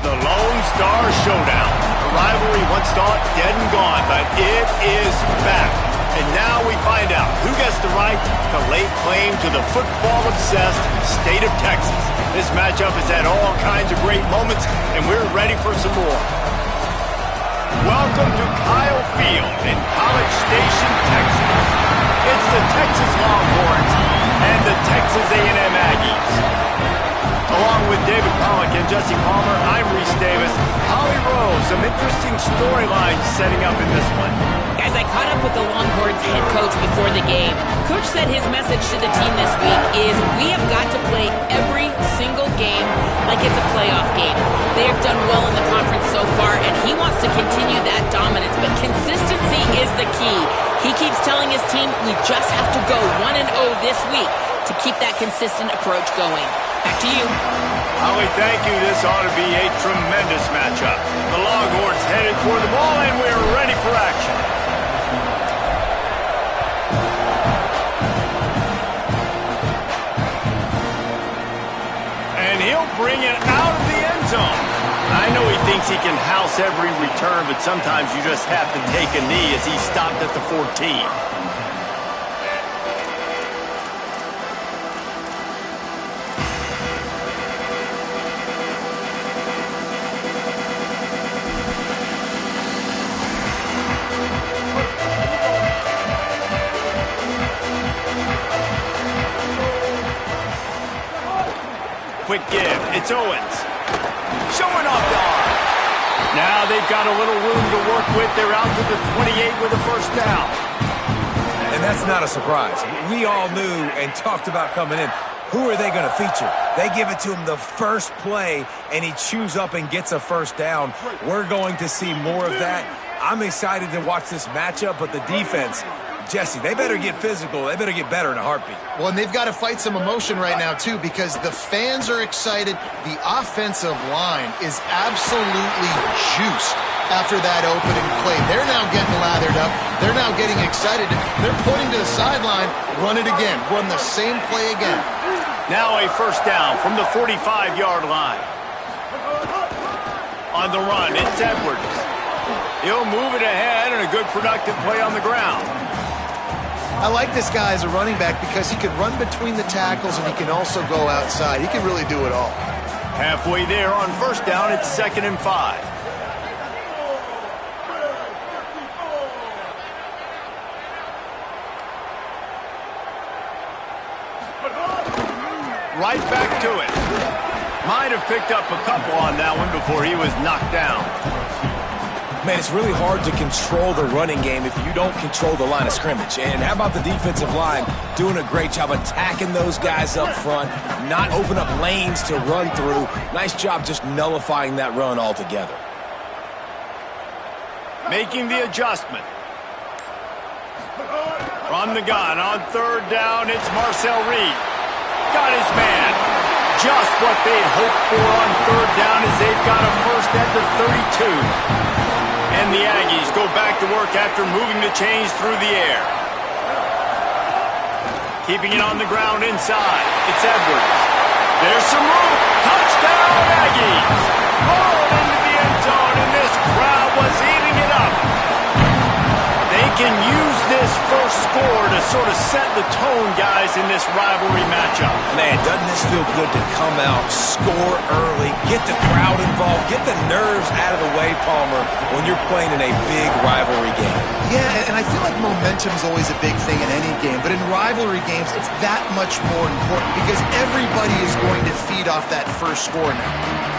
The Lone Star Showdown. A rivalry once thought dead and gone, but it is back. And now we find out who gets the right to lay claim to the football-obsessed state of Texas. This matchup has had all kinds of great moments, and we're ready for some more. Welcome to Kyle Field in College Station, Texas. It's the Texas Longhorns and the Texas A&M Aggies. Along with David Pollack and Jesse Palmer, I'm Reese Davis. Holly Rose, some interesting storylines setting up in this one. Guys, I caught up with the Longhorns head coach before the game. Coach said his message to the team this week is we have got to play every single game like it's a playoff game. They have done well in the conference so far, and he wants to continue that dominance, but consistency is the key. He keeps telling his team we just have to go 1-0 this week to keep that consistent approach going. Back to you. Holly, thank you. This ought to be a tremendous matchup. The Longhorns headed toward the ball, and we're ready for action. And he'll bring it out of the end zone. I know he thinks he can house every return, but sometimes you just have to take a knee as he stopped at the 14. Quick give. It's Owens. Showing off the arm. Now they've got a little room to work with. They're out to the 28 with a first down. And that's not a surprise. We all knew and talked about coming in. Who are they going to feature? They give it to him the first play, and he chews up and gets a first down. We're going to see more of that. I'm excited to watch this matchup, but the defense, Jesse, they better get physical. They better get better in a heartbeat. Well, and they've got to fight some emotion right now, too, because the fans are excited. The offensive line is absolutely juiced after that opening play. They're now getting lathered up. They're now getting excited. They're pointing to the sideline. Run it again. Run the same play again. Now a first down from the 45-yard line. On the run, it's Edwards. He'll move it ahead, and a good productive play on the ground. I like this guy as a running back because he can run between the tackles and he can also go outside. He can really do it all. Halfway there on first down, it's 2nd and 5. Right back to it. Might have picked up a couple on that one before he was knocked down. Man, it's really hard to control the running game if you don't control the line of scrimmage. And how about the defensive line doing a great job attacking those guys up front, not open up lanes to run through. Nice job just nullifying that run altogether. Making the adjustment. From the gun on third down, it's Marcel Reed. Got his man. Just what they'd hoped for on third down as they've got a first at the 32. And the Aggies go back to work after moving the chains through the air. Keeping it on the ground inside. It's Edwards. There's some room. Touchdown, Aggies. Rolled into the end zone, and this crowd was eating it up. They can use this first score to sort of set the tone, guys, in this rivalry matchup. Man, doesn't this feel good to come out, score early, get the crowd involved, get the nerves out of the way, Palmer, when you're playing in a big rivalry game? Yeah, and I feel like momentum is always a big thing in any game, but in rivalry games, it's that much more important because everybody is going to feed off that first score now.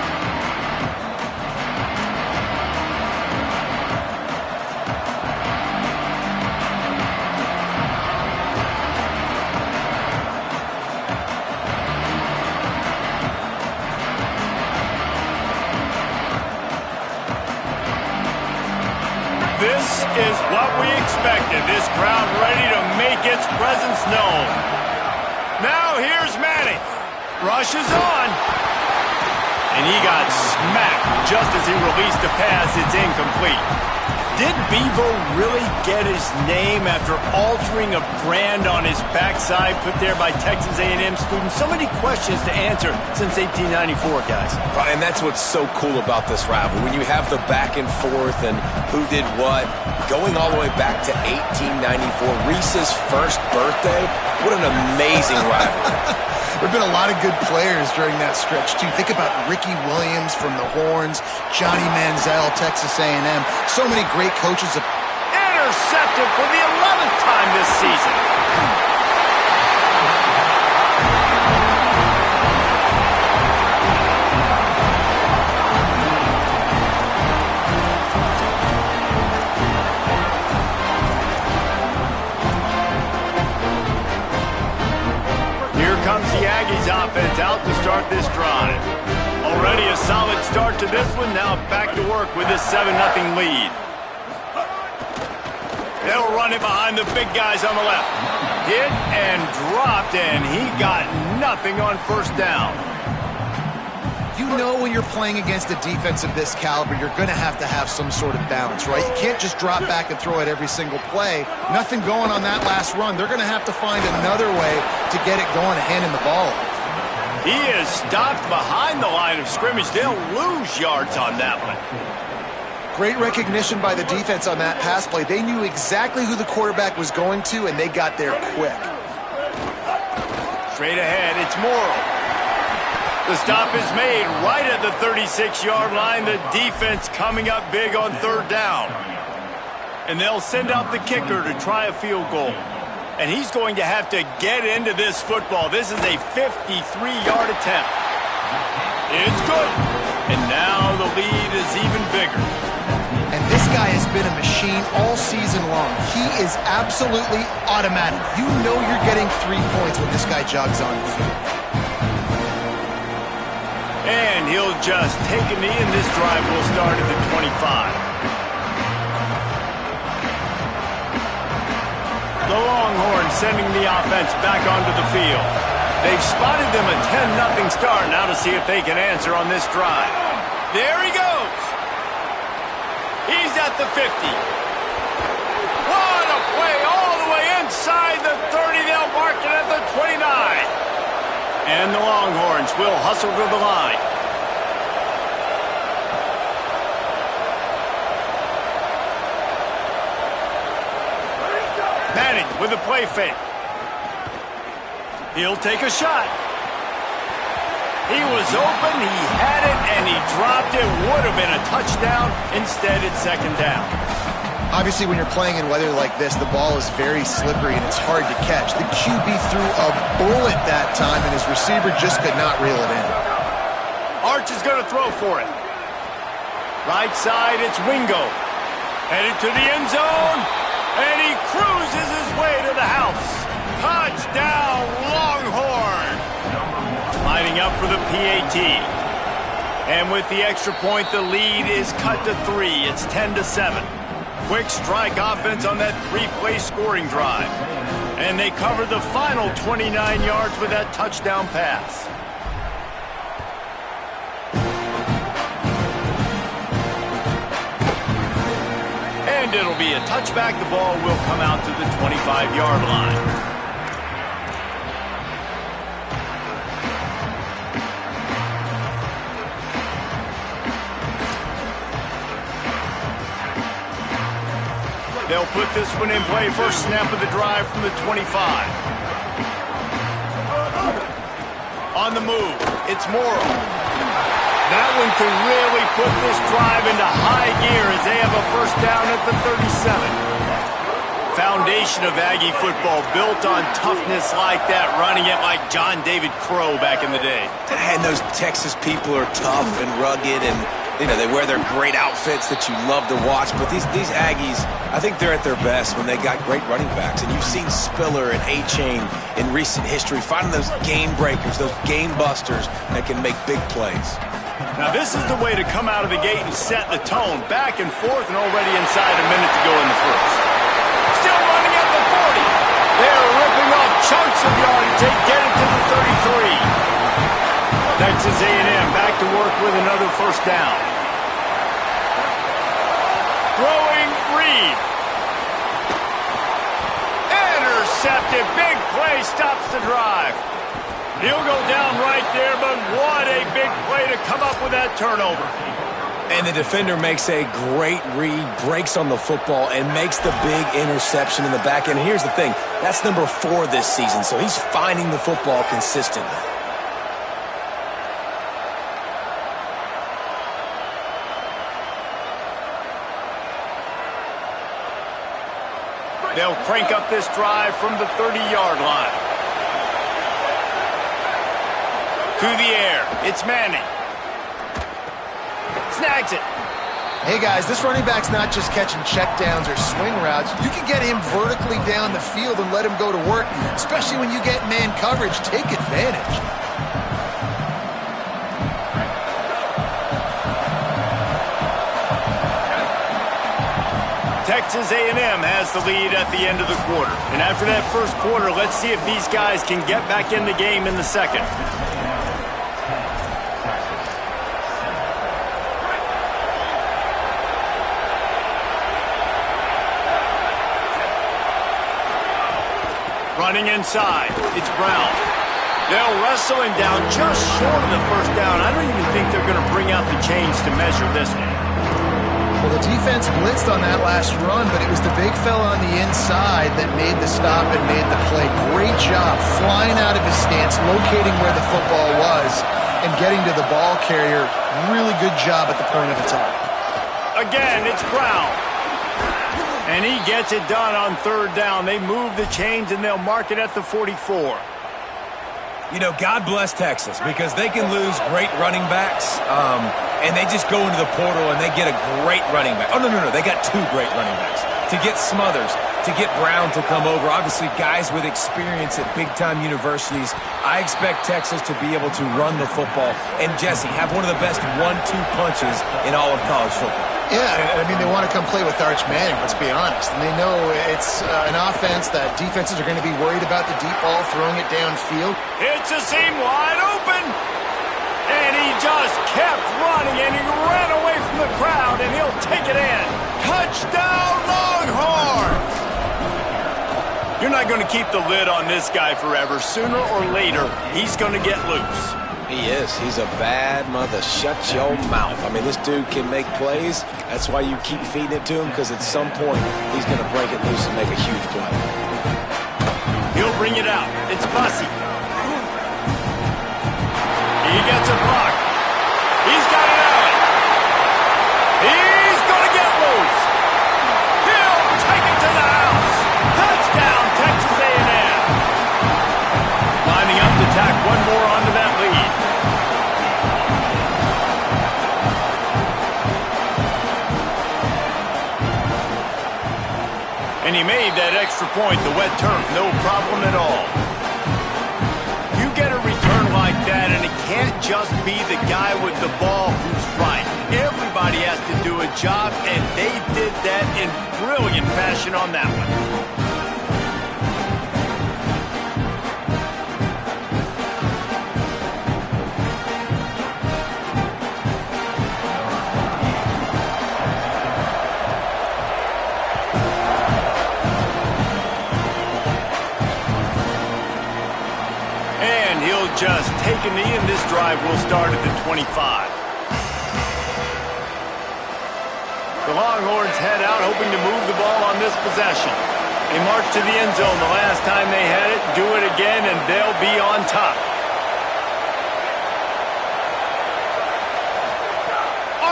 This is what we expected. This crowd ready to make its presence known. Now here's Manning. Rushes on. And he got smacked just as he released the pass. It's incomplete. Did Bevo really get his name after altering a brand on his backside put there by Texas A&M students? So many questions to answer since 1894, guys. And that's what's so cool about this rivalry. When you have the back and forth and who did what, going all the way back to 1894, Reese's first birthday, what an amazing rivalry. There have been a lot of good players during that stretch, too. Think about Ricky Williams from the Horns, Johnny Manziel, Texas A&M. So many great coaches. Intercepted for the 11th time this season. Comes the Aggies offense out to start this drive. Already a solid start to this one. Now back to work with this 7-0 lead. They'll run it behind the big guys on the left. Hit and dropped, and he got nothing on first down. You know when you're playing against a defense of this caliber, you're going to have some sort of balance, right? You can't just drop back and throw it every single play. Nothing going on that last run. They're going to have to find another way to get it going and handing the ball off. He is stopped behind the line of scrimmage. They'll lose yards on that one. Great recognition by the defense on that pass play. They knew exactly who the quarterback was going to, and they got there quick. Straight ahead, it's Morrow. The stop is made right at the 36-yard line. The defense coming up big on third down. And they'll send out the kicker to try a field goal. And he's going to have to get into this football. This is a 53-yard attempt. It's good. And now the lead is even bigger. And this guy has been a machine all season long. He is absolutely automatic. You know you're getting 3 points when this guy jogs on the field. And he'll just take a knee, and this drive will start at the 25. The Longhorns sending the offense back onto the field. They've spotted them a 10-0 start. Now to see if they can answer on this drive. There he goes. He's at the 50. What a play all the way inside the 30. They'll mark it at the 29. And the Longhorns will hustle to the line. Manning with a play fake. He'll take a shot. He was open, he had it, and he dropped it. Would have been a touchdown. Instead, it's second down. Obviously, when you're playing in weather like this, the ball is very slippery and it's hard to catch. The QB threw a bullet that time, and his receiver just could not reel it in. Arch is going to throw for it. Right side, it's Wingo. Headed to the end zone, and he cruises his way to the house. Touchdown, Longhorn! Lining up for the PAT. And with the extra point, the lead is cut to 3. It's 10-7. Quick strike offense on that 3-play scoring drive. And they cover the final 29 yards with that touchdown pass. And it'll be a touchback. The ball will come out to the 25-yard line. They'll put this one in play. First snap of the drive from the 25. On the move, it's Morrow. That one can really put this drive into high gear as they have a first down at the 37. Foundation of Aggie football built on toughness like that, running it like John David Crow back in the day. And those Texas people are tough and rugged, and you know, they wear their great outfits that you love to watch. But these Aggies, I think they're at their best when they got great running backs. And you've seen Spiller and A-Chain in recent history finding those game breakers, those game busters that can make big plays. Now this is the way to come out of the gate and set the tone. Back and forth, and already inside a minute to go in the first. Still running at the 40. They're ripping off chunks of yardage. They get it to the 33. Texas A&M back to work with another first down. Throwing Reed. Intercepted. Big play stops the drive. He'll go down right there, but what a big play to come up with that turnover. And the defender makes a great read, breaks on the football, and makes the big interception in the back end. And here's the thing, that's number 4 this season, so he's finding the football consistently. They'll crank up this drive from the 30-yard line. To the air, it's Manning. Snags it. Hey, guys, this running back's not just catching checkdowns or swing routes. You can get him vertically down the field and let him go to work, especially when you get man coverage. Take advantage. Texas A&M has the lead at the end of the quarter. And after that first quarter, let's see if these guys can get back in the game in the second. Running inside, it's Brown. They'll wrestle him down just short of the first down. I don't even think they're going to bring out the chains to measure this one. Well, the defense blitzed on that last run, but it was the big fella on the inside that made the stop and made the play. Great job flying out of his stance, locating where the football was, and getting to the ball carrier. Really good job at the point of attack. Again, it's Brown. And he gets it done on third down. They move the chains, and they'll mark it at the 44. You know, God bless Texas, because they can lose great running backs, and they just go into the portal and they get a great running back. Oh, no, they got 2 great running backs. To get Smothers, to get Brown to come over, obviously guys with experience at big-time universities. I expect Texas to be able to run the football and, Jesse, have one of the best 1-2 punches in all of college football. Yeah, I mean, they want to come play with Arch Manning, let's be honest. And they know it's an offense that defenses are going to be worried about the deep ball, throwing it downfield. It's a seam wide open. And he just kept running, and he ran away from the crowd, and he'll take it in. Touchdown, Longhorns! You're not going to keep the lid on this guy forever. Sooner or later, he's going to get loose. He is. He's a bad mother. Shut your mouth. I mean, this dude can make plays. That's why you keep feeding it to him, because at some point, he's going to break it loose and make a huge play. He'll bring it out. It's Bussey. He gets a block. He's got it out. He's going to get loose. He'll take it to the house. Touchdown, Texas A&M. Lining up to tack one more onto that lead. And he made that extra point, the wet turf, no problem at all. You get a return like that, and it can't just be the guy with the ball who's right. Everybody has to do a job, and they did that in brilliant fashion on that one. Just take a knee, and this drive will start at the 25. The Longhorns head out, hoping to move the ball on this possession. They march to the end zone the last time they had it, do it again, and they'll be on top.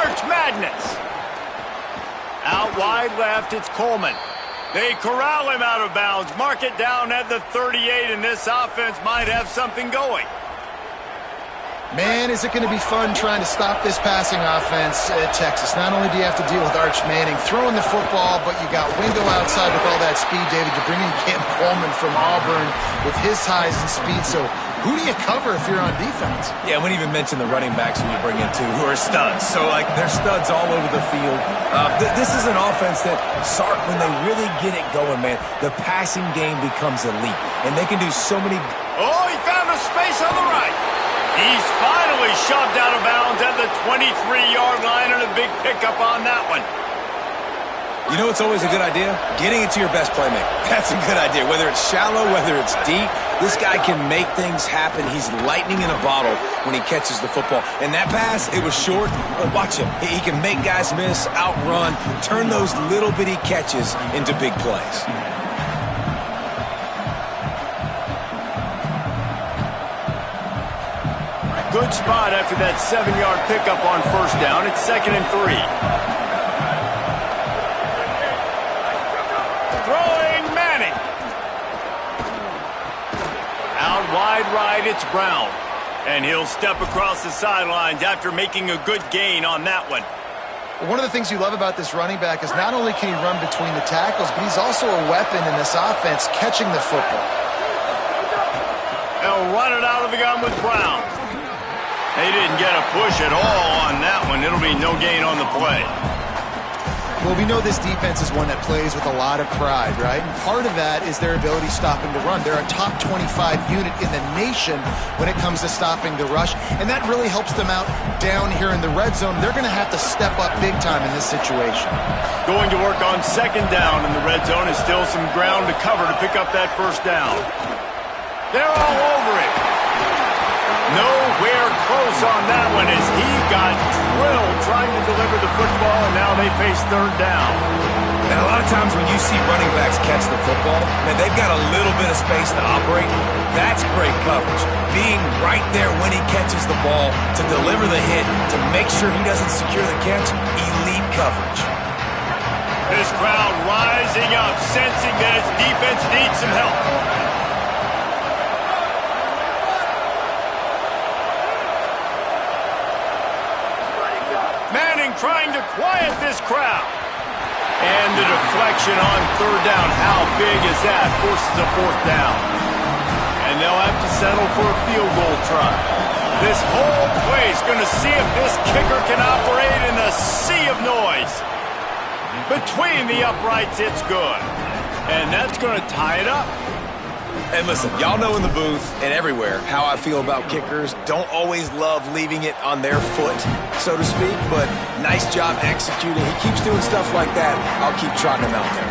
Arch Madness. Out wide left, it's Coleman. They corral him out of bounds, mark it down at the 38, and this offense might have something going. Man, is it going to be fun trying to stop this passing offense at Texas. Not only do you have to deal with Arch Manning throwing the football, but you got Wingo outside with all that speed, David. You bring in Cam Coleman from Auburn with his size and speed. So who do you cover if you're on defense? Yeah, we didn't even mention the running backs who you bring in, too, who are studs. So, like, they're studs all over the field. This is an offense that, Sark, when they really get it going, man, the passing game becomes elite. And they can do so many... Oh, he found a space on the right. He's finally shoved out of bounds at the 23-yard line, and a big pickup on that one. You know it's always a good idea? Getting it to your best playmaker. That's a good idea. Whether it's shallow, whether it's deep, this guy can make things happen. He's lightning in a bottle when he catches the football. And that pass, it was short, but watch him. He can make guys miss, outrun, turn those little bitty catches into big plays. Good spot after that 7-yard pickup on first down. It's 2nd and 3. Throwing Manning. Out wide right, it's Brown. And he'll step across the sidelines after making a good gain on that one. One of the things you love about this running back is not only can he run between the tackles, but he's also a weapon in this offense catching the football. They'll run it out of the gun with Brown. They didn't get a push at all on that one. It'll be no gain on the play. Well, we know this defense is one that plays with a lot of pride, right? And part of that is their ability stopping the run. They're a top 25 unit in the nation when it comes to stopping the rush, and that really helps them out down here in the red zone. They're going to have to step up big time in this situation. Going to work on 2nd down in the red zone is still some ground to cover to pick up that first down. They're all over it. Nowhere close on that one as he got drilled trying to deliver the football, and now they face 3rd down. And a lot of times when you see running backs catch the football, man, they've got a little bit of space to operate. That's great coverage. Being right there when he catches the ball to deliver the hit, to make sure he doesn't secure the catch, elite coverage. This crowd rising up, sensing that its defense needs some help. Manning trying to quiet this crowd. And the deflection on 3rd down. How big is that? Forces a 4th down. And they'll have to settle for a field goal try. This whole place going to see if this kicker can operate in the sea of noise. Between the uprights, it's good. And that's going to tie it up. And listen, y'all know in the booth and everywhere how I feel about kickers. Don't always love leaving it on their foot, so to speak, but nice job executing. He keeps doing stuff like that. I'll keep trotting him out there.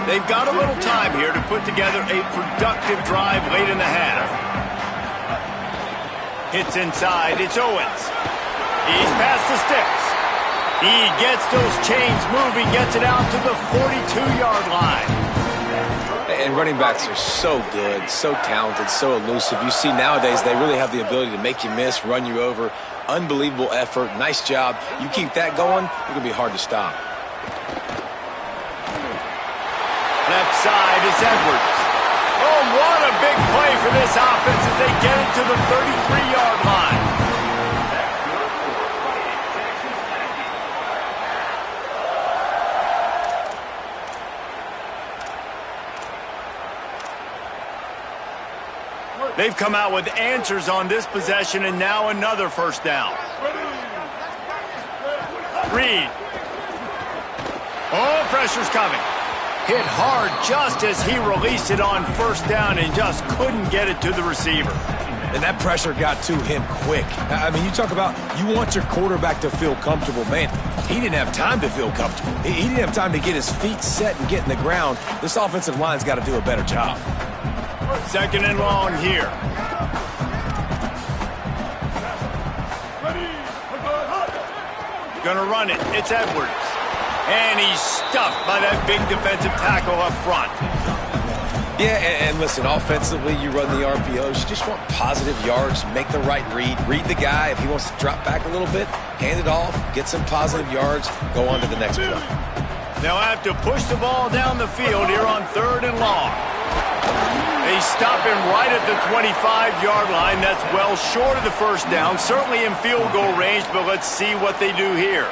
They've got a little time here to put together a productive drive late in the half. Hits inside, it's Owens. He's past the sticks. He gets those chains moving, gets it out to the 42-yard line. And running backs are so good, so talented, so elusive. You see nowadays they really have the ability to make you miss, run you over. Unbelievable effort. Nice job. You keep that going, it's going to be hard to stop. Left side is Edwards. Oh, what a big play for this offense as they get it to the 33-yard line. They've come out with answers on this possession, and now another first down. Reed. Oh, pressure's coming. Hit hard just as he released it on first down and just couldn't get it to the receiver. And that pressure got to him quick. I mean, you talk about you want your quarterback to feel comfortable. Man, he didn't have time to feel comfortable. He didn't have time to get his feet set and get in the ground. This offensive line's got to do a better job. 2nd and long here. Gonna run it. It's Edwards. And he's stuffed by that big defensive tackle up front. Yeah, and listen, offensively, you run the RPOs. You just want positive yards, make the right read the guy. If he wants to drop back a little bit, hand it off, get some positive yards, go on to the next play. They'll have to push the ball down the field here on 3rd and long. They stop him right at the 25-yard line. That's well short of the first down, certainly in field goal range, but let's see what they do here.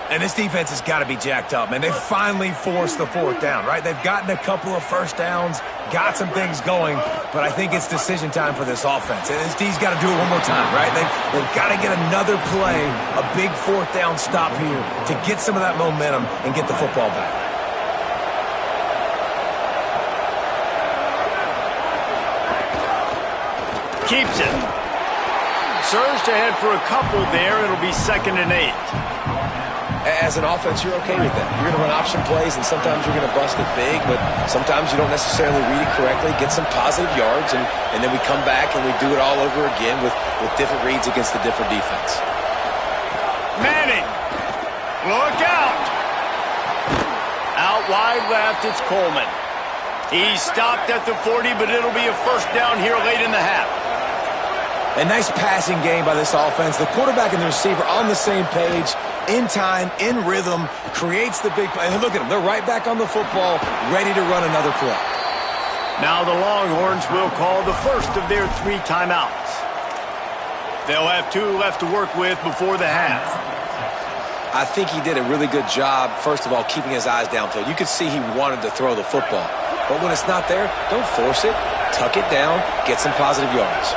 And this defense has got to be jacked up, man. They finally forced the 4th down, right? They've gotten a couple of first downs, got some things going, but I think it's decision time for this offense. And this D's got to do it one more time, right? They've got to get another play, a big 4th down stop here to get some of that momentum and get the football back. Keeps it. surge to head for a couple there. It'll be 2nd and 8. As an offense, you're okay with that. You're going to run option plays, and sometimes you're going to bust it big, but sometimes you don't necessarily read it correctly, get some positive yards, and then we come back and we do it all over again with different reads against the different defense. Manning, look out! Out wide left, it's Coleman. He stopped at the 40, but it'll be a 1st down here late in the half. A nice passing game by this offense. The quarterback and the receiver on the same page, in time, in rhythm, creates the big play. And look at them. They're right back on the football, ready to run another play. Now the Longhorns will call the first of their 3 timeouts. They'll have 2 left to work with before the half. I think he did a really good job, first of all, keeping his eyes downfield. You could see he wanted to throw the football. But when it's not there, don't force it. Tuck it down, get some positive yards.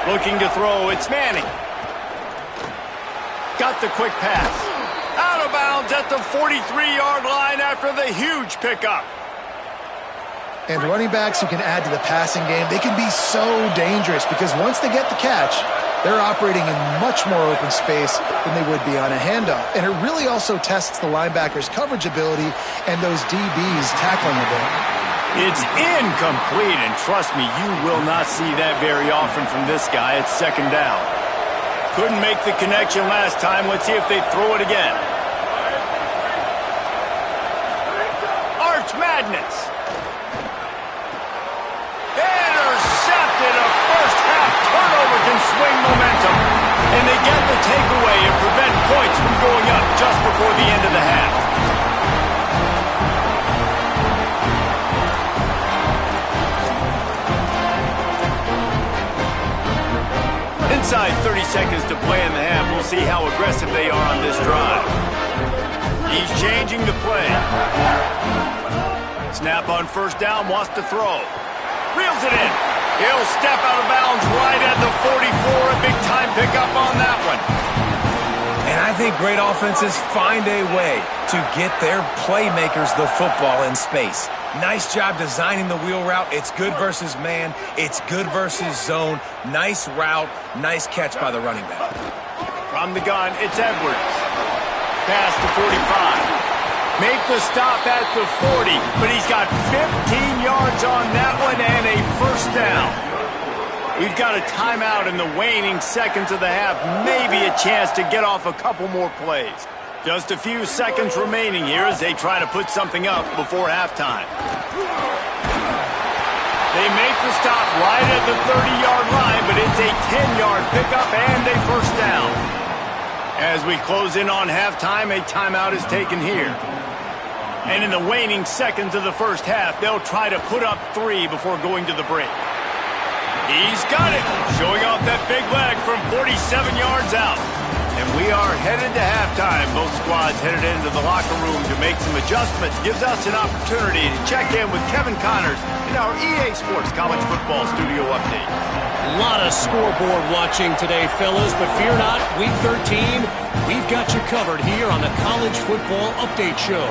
Looking to throw, it's Manning. Got the quick pass. Out of bounds at the 43-yard line after the huge pickup. And running backs who can add to the passing game, they can be so dangerous because once they get the catch, they're operating in much more open space than they would be on a handoff. And it really also tests the linebacker's coverage ability and those DBs tackling ability. It's incomplete, and trust me, you will not see that very often from this guy. It's 2nd down. Couldn't make the connection last time. Let's see if they throw it again. Arch Madness. Intercepted. A first-half turnover can swing momentum. And they get the takeaway and prevent points from going up just before the end of the half. Inside 30 seconds to play in the half. We'll see how aggressive they are on this drive. He's changing the play. Snap on 1st down, wants to throw. Reels it in. He'll step out of bounds right at the 44. A big-time pickup on that one. And I think great offenses find a way to get their playmakers the football in space. Nice job designing the wheel route. It's good versus man. It's good versus zone. Nice route. Nice catch by the running back. From the gun, it's Edwards. Pass to 45. Make the stop at the 40, but he's got 15 yards on that one and a 1st down. We've got a timeout in the waning seconds of the half. Maybe a chance to get off a couple more plays. Just a few seconds remaining here as they try to put something up before halftime. They make the stop right at the 30-yard line, but it's a 10-yard pickup and a 1st down. As we close in on halftime, a timeout is taken here. And in the waning seconds of the 1st half, they'll try to put up 3 before going to the break. He's got it, showing off that big leg from 47 yards out. And we are headed to halftime. Both squads headed into the locker room to make some adjustments. Gives us an opportunity to check in with Kevin Connors in our EA Sports College Football Studio Update. A lot of scoreboard watching today, fellas, but fear not, Week 13, we've got you covered here on the College Football Update Show.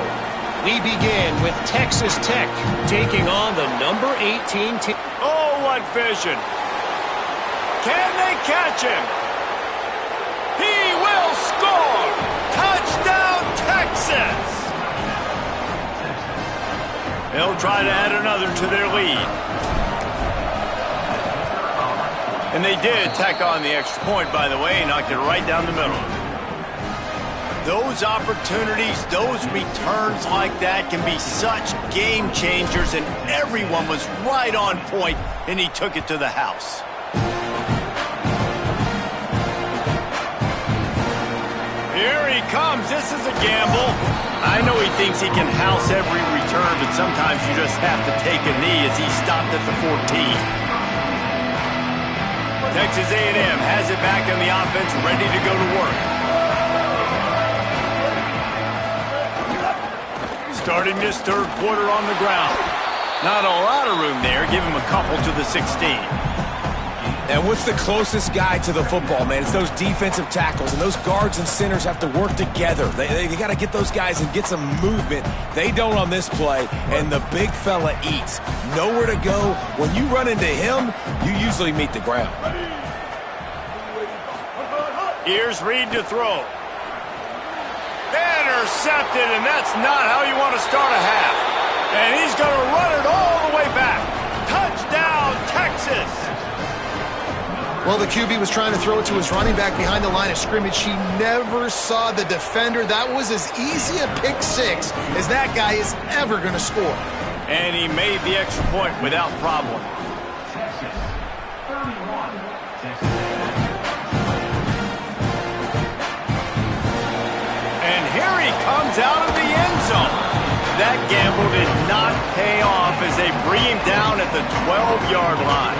We begin with Texas Tech taking on the number 18 team. Oh, what vision. Can they catch him? He will score! Touchdown, Texas! They'll try to add another to their lead. And they did tack on the extra point, by the way, knocked it right down the middle. Those opportunities, those returns like that can be such game changers, and everyone was right on point, and he took it to the house. Here he comes. This is a gamble. I know he thinks he can house every return, but sometimes you just have to take a knee as he stopped at the 14. Texas A&M has it back on the offense, ready to go to work. Starting this 3rd quarter on the ground. Not a lot of room there. Give him a couple to the 16. And what's the closest guy to the football, man? It's those defensive tackles, and those guards and centers have to work together. They got to get those guys and get some movement. They don't on this play, and the big fella eats. Nowhere to go. When you run into him, you usually meet the ground. Here's Reed to throw. Intercepted, and that's not how you want to start a half. And he's going to run it all the way back. Touchdown, Texas! Well, the QB was trying to throw it to his running back behind the line of scrimmage. He never saw the defender. That was as easy a pick six as that guy is ever going to score. And he made the extra point without problem. And here he comes out of the end zone. That gamble did not pay off as they bring him down at the 12-yard line.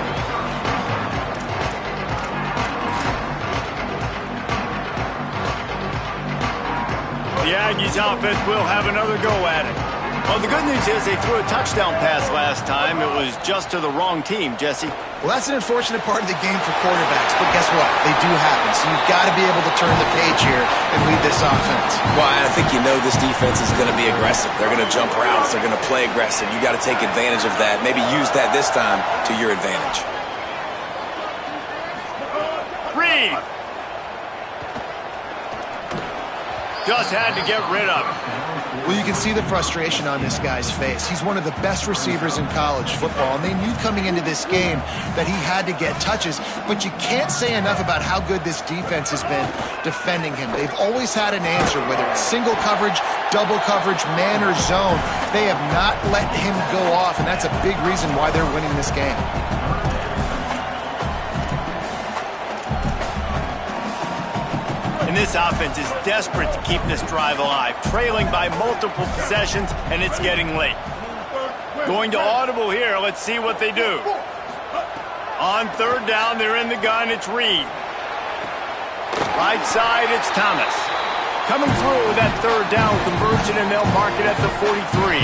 The Aggies offense will have another go at it. Well, the good news is they threw a touchdown pass last time. It was just to the wrong team, Jesse. Well, that's an unfortunate part of the game for quarterbacks, but guess what? They do happen, so you've got to be able to turn the page here and lead this offense. Well, I think you know this defense is going to be aggressive. They're going to jump routes. They're going to play aggressive. You got to take advantage of that. Maybe use that this time to your advantage. Reed! Just had to get rid of it. Well, you can see the frustration on this guy's face. He's one of the best receivers in college football, and they knew coming into this game that he had to get touches, but you can't say enough about how good this defense has been defending him. They've always had an answer, whether it's single coverage, double coverage, man or zone. They have not let him go off, and that's a big reason why they're winning this game. And this offense is desperate to keep this drive alive, trailing by multiple possessions, and it's getting late. Going to audible here. Let's see what they do. On third down, they're in the gun. It's Reed. Right side, it's Thomas. Coming through with that third down conversion, and they'll mark it at the 43.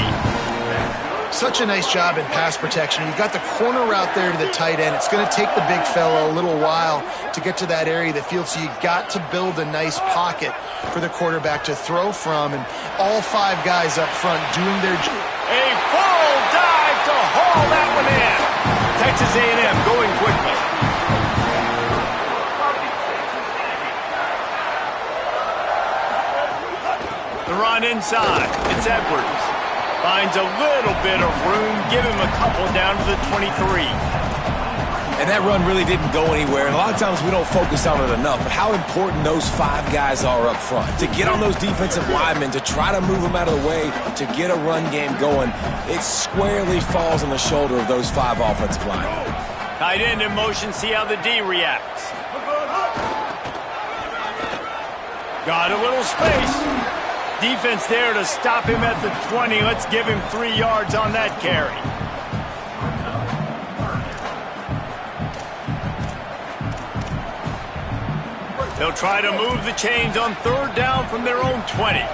Such a nice job in pass protection. You've got the corner route there to the tight end. It's going to take the big fella a little while to get to that area of the field, so you got to build a nice pocket for the quarterback to throw from, and all five guys up front doing their job. A full dive to haul that one in. Texas A&M going quickly. The run inside. It's Edwards. Finds a little bit of room. Give him a couple down to the 23. And that run really didn't go anywhere. And a lot of times we don't focus on it enough, but how important those five guys are up front. To get on those defensive linemen, to try to move them out of the way, to get a run game going, it squarely falls on the shoulder of those five offensive linemen. Tight end in motion, see how the D reacts. Got a little space. Defense there to stop him at the 20. Let's give him 3 yards on that carry. They'll try to move the chains on third down from their own 20.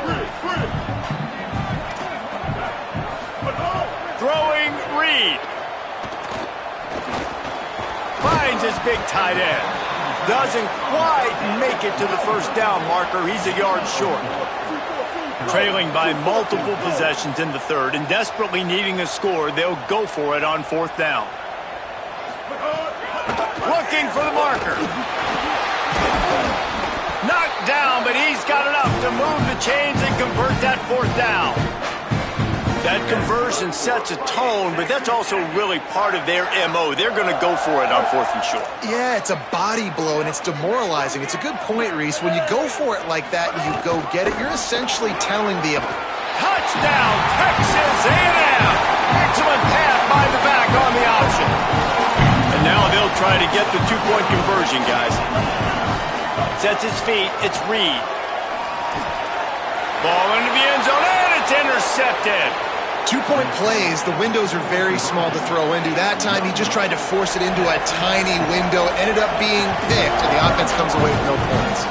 Throwing Reed. Finds his big tight end. Doesn't quite make it to the first down marker. He's a yard short. Trailing by multiple possessions in the third and desperately needing a score, they'll go for it on fourth down. Looking for the marker. Knocked down, but he's got enough to move the chains and convert that fourth down. That conversion sets a tone, but that's also really part of their MO. They're going to go for it on fourth and short. Yeah, it's a body blow, and it's demoralizing. It's a good point, Reese. When you go for it like that and you go get it, you're essentially telling the... Touchdown, Texas A&M! Excellent pass by the back on the option. And now they'll try to get the two-point conversion, guys. Sets his feet. It's Reed. Ball into the end zone, and it's intercepted. Two-point plays, the windows are very small to throw into. That time, he just tried to force it into a tiny window. Ended up being picked, and the offense comes away with no points.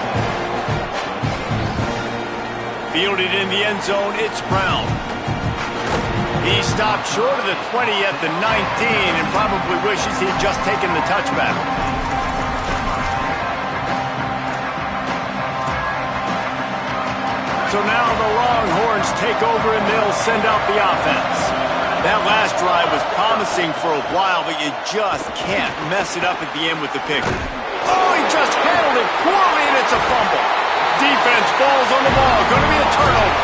Fielded in the end zone, it's Brown. He stopped short of the 20 at the 19 and probably wishes he'd just taken the touchback. So now the Longhorns take over and they'll send out the offense. That last drive was promising for a while, but you just can't mess it up at the end with the pick. Oh, he just handled it poorly, and it's a fumble. Defense falls on the ball. Going to be a turnover.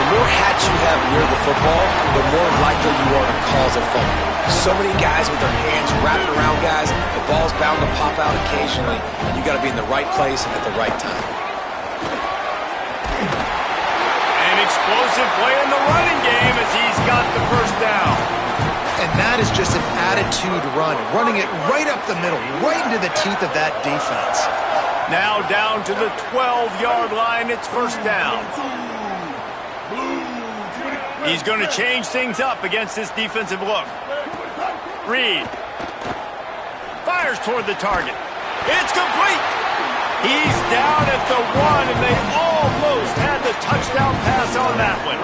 The more hats you have near the football, the more likely you are to cause a fumble. So many guys with their hands wrapping around guys. The ball's bound to pop out occasionally, and you got to be in the right place at the right time. An explosive play in the running game as he's got the first down. And that is just an attitude run, running it right up the middle, right into the teeth of that defense. Now down to the 12-yard line, it's first down. He's going to change things up against this defensive look. Reed fires toward the target. It's complete. He's down at the 1, and they almost had the touchdown pass on that one.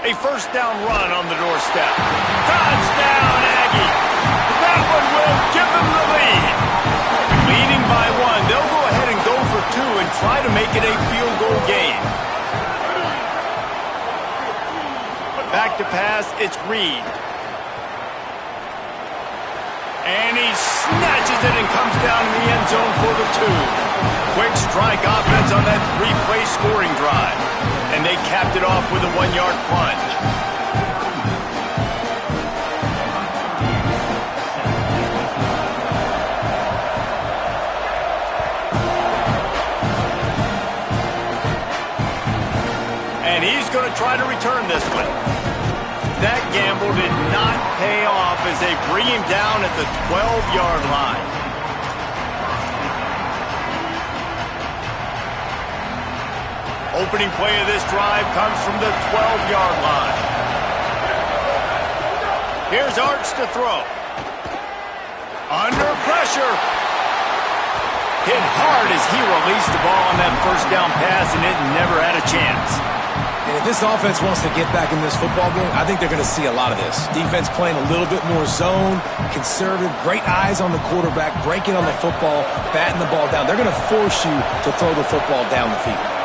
A first down run on the doorstep. Touchdown, Aggie. That one will give them the lead. Leading by 1. They'll go ahead and go for 2 and try to make it a field goal game. Back to pass, it's Reed. And he snatches it and comes down in the end zone for the 2. Quick strike offense on that 3-play scoring drive. And they capped it off with a 1-yard plunge. And he's going to try to return this one. That gamble did not pay off as they bring him down at the 12-yard line. Opening play of this drive comes from the 12-yard line. Here's Arch to throw. Under pressure. Hit hard as he released the ball on that first down pass, and it never had a chance. And if this offense wants to get back in this football game, I think they're going to see a lot of this. Defense playing a little bit more zone, conservative, great eyes on the quarterback, breaking on the football, batting the ball down. They're going to force you to throw the football down the field.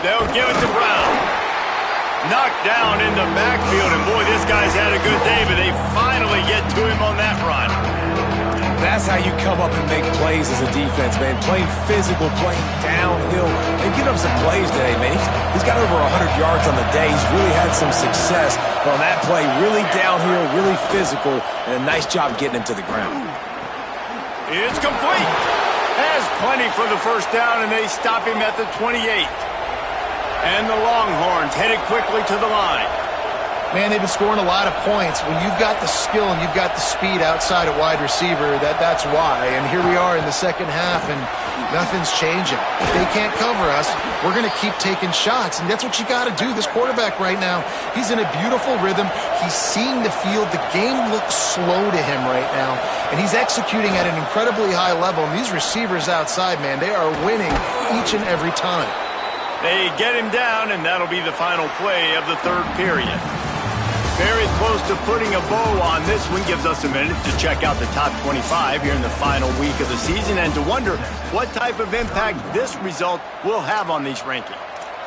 They'll give it to Brown. Knocked down in the backfield, and boy, this guy's had a good day, but they finally get to him on that run. That's how you come up and make plays as a defense, man. Playing physical, playing downhill, and get up some plays today, man. He's got over 100 yards on the day. He's really had some success. But on that play, really downhill, really physical, and a nice job getting him to the ground. It's complete. Has plenty for the first down, and they stop him at the 28. And the Longhorns headed quickly to the line. Man, they've been scoring a lot of points. When you've got the skill and you've got the speed outside of wide receiver, that's why. And here we are in the second half, and nothing's changing. If they can't cover us, we're going to keep taking shots, and that's what you got to do. This quarterback right now, he's in a beautiful rhythm. He's seeing the field. The game looks slow to him right now, and he's executing at an incredibly high level. And these receivers outside, man, they are winning each and every time. They get him down, and that'll be the final play of the third period. Very close to putting a bow on this one. Gives us a minute to check out the top 25 here in the final week of the season and to wonder what type of impact this result will have on these rankings.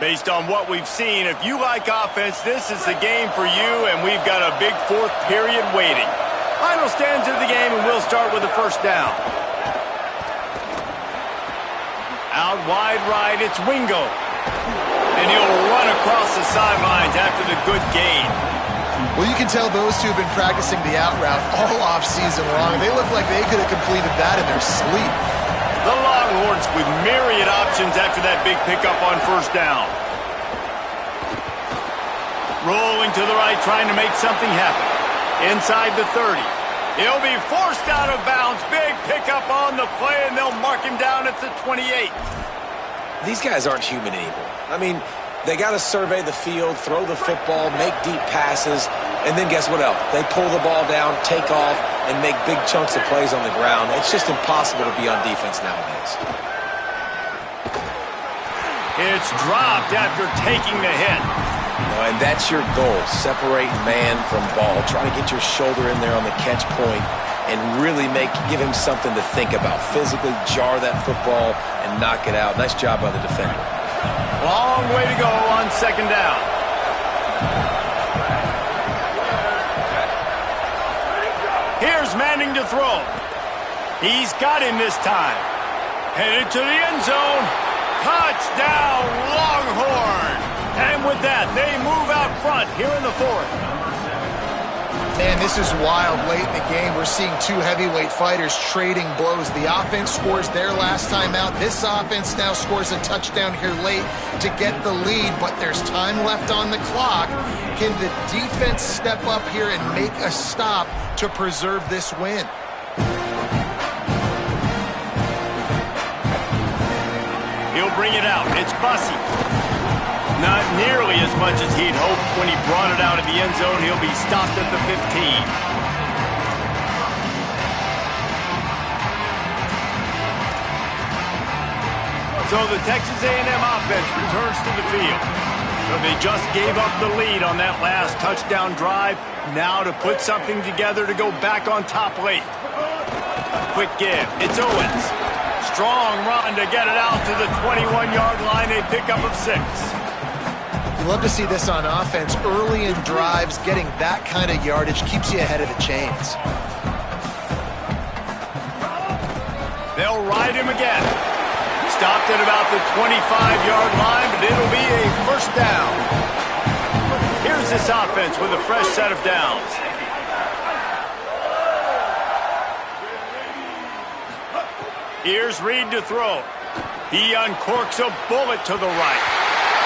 Based on what we've seen, if you like offense, this is the game for you, and we've got a big fourth period waiting. Final stands of the game, and we'll start with the first down. Out wide right, it's Wingo. And he'll run across the sidelines after the good gain. Well, you can tell those two have been practicing the out route all off-season long. They look like they could have completed that in their sleep. The Longhorns with myriad options after that big pickup on first down. Rolling to the right, trying to make something happen. Inside the 30. He'll be forced out of bounds. Big pickup on the play, and they'll mark him down at the 28. These guys aren't human anymore. I mean, they got to survey the field, throw the football, make deep passes, and then guess what else? They pull the ball down, take off, and make big chunks of plays on the ground. It's just impossible to be on defense nowadays. It's dropped after taking the hit. And that's your goal, separate man from ball. Try to get your shoulder in there on the catch point and really give him something to think about. Physically jar that football and knock it out. Nice job by the defender. Long way to go on second down. Here's Manning to throw. He's got him this time. Headed to the end zone. Touchdown, Longhorn. And with that, they move out front here in the fourth. Man, this is wild. Late in the game, we're seeing two heavyweight fighters trading blows. The offense scores their last time out. This offense now scores a touchdown here late to get the lead, but there's time left on the clock. Can the defense step up here and make a stop to preserve this win? He'll bring it out. It's Bussey. Not nearly as much as he'd hoped when he brought it out of the end zone. He'll be stopped at the 15. So the Texas A&M offense returns to the field. So they just gave up the lead on that last touchdown drive. Now to put something together to go back on top late. Quick give. It's Owens. Strong run to get it out to the 21-yard line. A pickup of 6. You love to see this on offense. Early in drives, getting that kind of yardage keeps you ahead of the chains. They'll ride him again. Stopped at about the 25-yard line, but it'll be a first down. Here's this offense with a fresh set of downs. Here's Reed to throw. He uncorks a bullet to the right.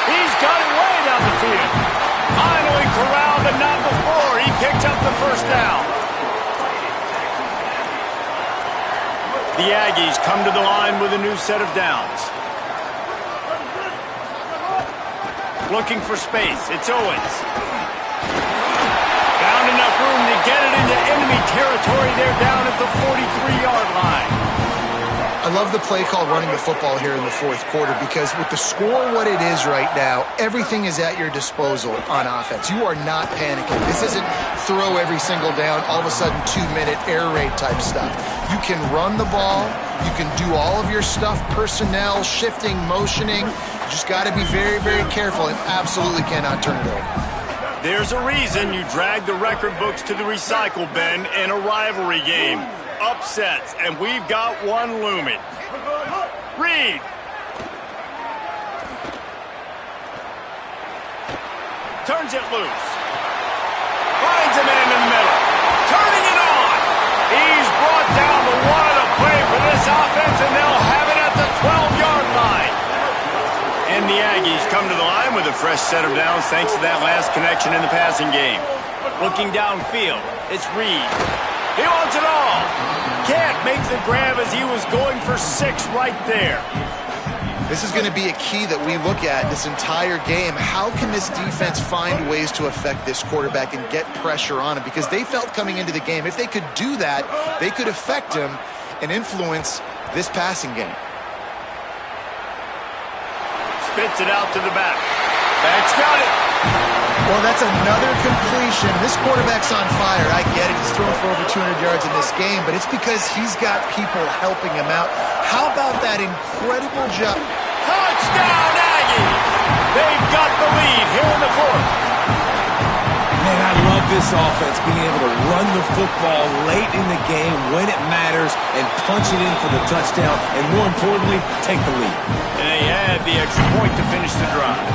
He's got it way down the field. Finally corralled, but not before. He picks up the first down. The Aggies come to the line with a new set of downs. Looking for space. It's Owens. Found enough room to get it into enemy territory. They're down at the 43-yard line. I love the play call running the football here in the fourth quarter because with the score what it is right now, everything is at your disposal on offense. You are not panicking. This isn't throw every single down, all of a sudden 2-minute air raid type stuff. You can run the ball. You can do all of your stuff, personnel, shifting, motioning. You just got to be very, very careful and absolutely cannot turn it over. There's a reason you drag the record books to the recycle bin in a rivalry game. Upsets, and we've got one looming. Reed. Turns it loose. Finds a man in the middle. Turning it on. He's brought down the one to play for this offense, and they'll have it at the 12-yard line. And the Aggies come to the line with a fresh set of downs thanks to that last connection in the passing game. Looking downfield, it's Reed. He wants it all. Can't make the grab as he was going for 6 right there. This is going to be a key that we look at this entire game. How can this defense find ways to affect this quarterback and get pressure on him? Because they felt coming into the game, if they could do that, they could affect him and influence this passing game. Spits it out to the back. Back's got it. Well, that's another completion. This quarterback's on fire. I get it. He's thrown for over 200 yards in this game, but it's because he's got people helping him out. How about that incredible jump? Touchdown, Aggies! They've got the lead here in the fourth. Man, I love this offense, being able to run the football late in the game when it matters and punch it in for the touchdown, and more importantly, take the lead. And they had the extra point to finish the drive.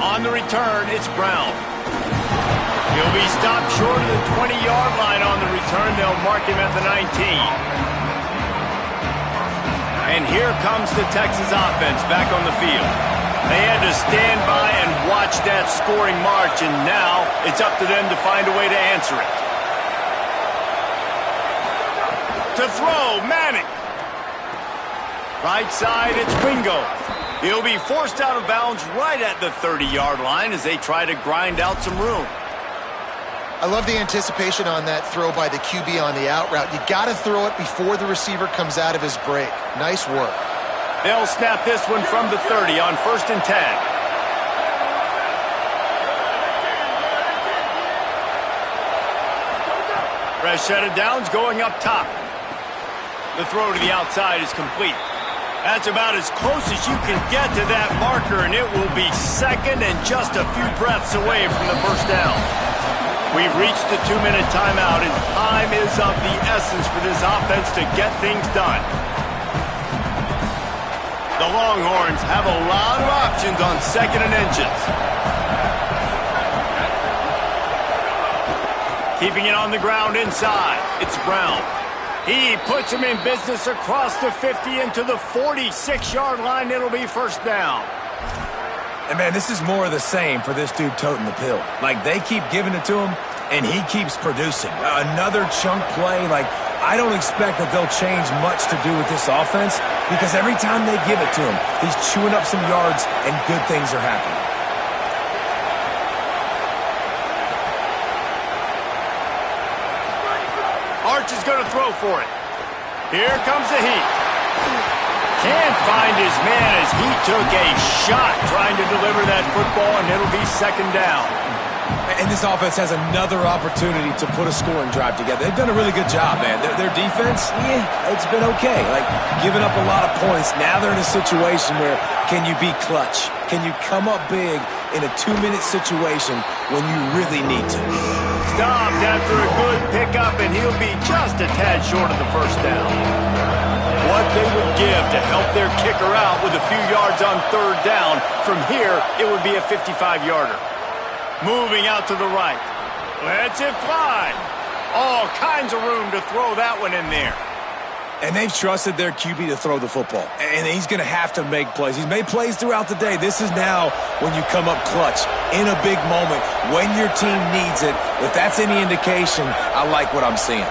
On the return, it's Brown. He'll be stopped short of the 20-yard line on the return. They'll mark him at the 19. And here comes the Texas offense back on the field. They had to stand by and watch that scoring march, and now it's up to them to find a way to answer it. To throw, Manning. Right side, it's Wingo. He'll be forced out of bounds right at the 30-yard line as they try to grind out some room. I love the anticipation on that throw by the QB on the out route. You got to throw it before the receiver comes out of his break. Nice work. They'll snap this one from the 30 on 1st and 10. Fresh set of downs going up top. The throw to the outside is complete. That's about as close as you can get to that marker, and it will be second and just a few breaths away from the first down. We've reached the 2-minute timeout, and time is of the essence for this offense to get things done. The Longhorns have a lot of options on 2nd and inches. Keeping it on the ground inside. It's Brown. He puts him in business across the 50 into the 46-yard line. It'll be first down. And, man, this is more of the same for this dude toting the pill. Like, they keep giving it to him, and he keeps producing. Another chunk play. Like, I don't expect that they'll change much to do with this offense because every time they give it to him, he's chewing up some yards, and good things are happening. Arch is going to throw for it. Here comes the heat. Can't find his man as he took a shot trying to deliver that football, and it'll be second down. And this offense has another opportunity to put a scoring drive together. They've done a really good job, man. Their defense, it's been okay. Like, giving up a lot of points. Now they're in a situation where can you be clutch? Can you come up big in a 2-minute situation when you really need to? Stopped after a good pickup, and he'll be just a tad short of the first down. What they would give to help their kicker out with a few yards on 3rd down. From here, it would be a 55-yarder. Moving out to the right. Lets it fly. All kinds of room to throw that one in there. And they've trusted their QB to throw the football. And he's going to have to make plays. He's made plays throughout the day. This is now when you come up clutch in a big moment when your team needs it. If that's any indication, I like what I'm seeing.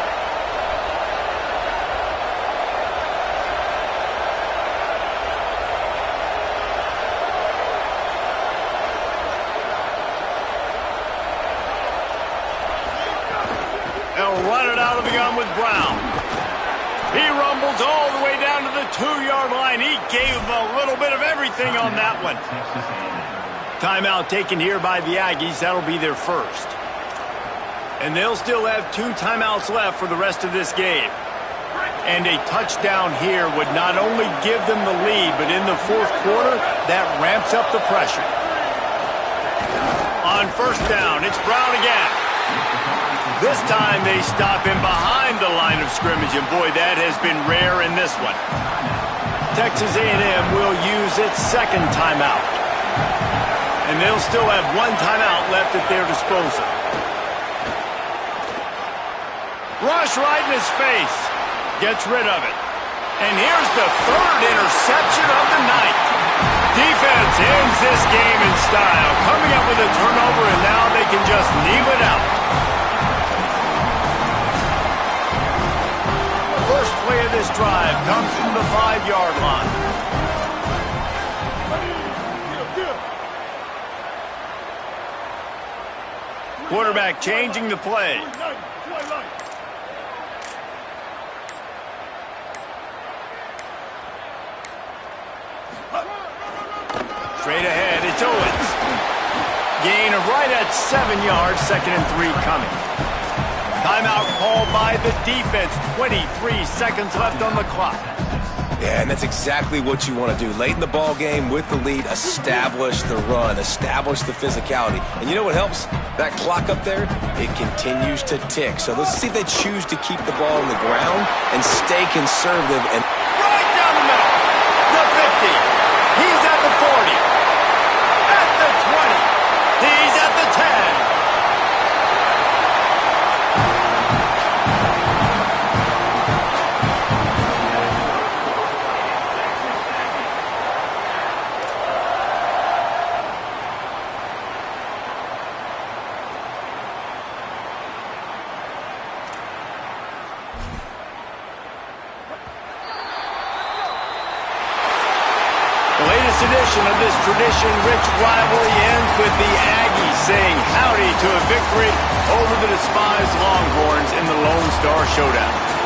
They'll run it out of the gun with Brown. He rumbles all the way down to the 2-yard line. He gave a little bit of everything on that one. Timeout taken here by the Aggies. That'll be their first. And they'll still have 2 timeouts left for the rest of this game. And a touchdown here would not only give them the lead, but in the 4th quarter, that ramps up the pressure. On 1st down, it's Brown again. This time they stop him behind the line of scrimmage, and boy, that has been rare in this one. Texas A&M will use its 2nd timeout. And they'll still have 1 timeout left at their disposal. Rush right in his face. Gets rid of it. And here's the 3rd interception of the night. Defense ends this game in style, coming up with a turnover, and now they can just kneel it out. First play of this drive comes from the 5-yard line. Quarterback changing the play. Straight ahead, it's Owens. Gain of right at 7 yards, 2nd and 3 coming. Timeout called by the defense. 23 seconds left on the clock. Yeah, and that's exactly what you want to do. Late in the ball game with the lead, establish the run, establish the physicality. And you know what helps? That clock up there, it continues to tick. So let's see if they choose to keep the ball on the ground and stay conservative. And right down the middle. The 50. He's at the 40. At the 20. He's at the 10. this edition of this tradition-rich rivalry ends with the Aggies saying howdy to a victory over the despised Longhorns in the Lone Star Showdown.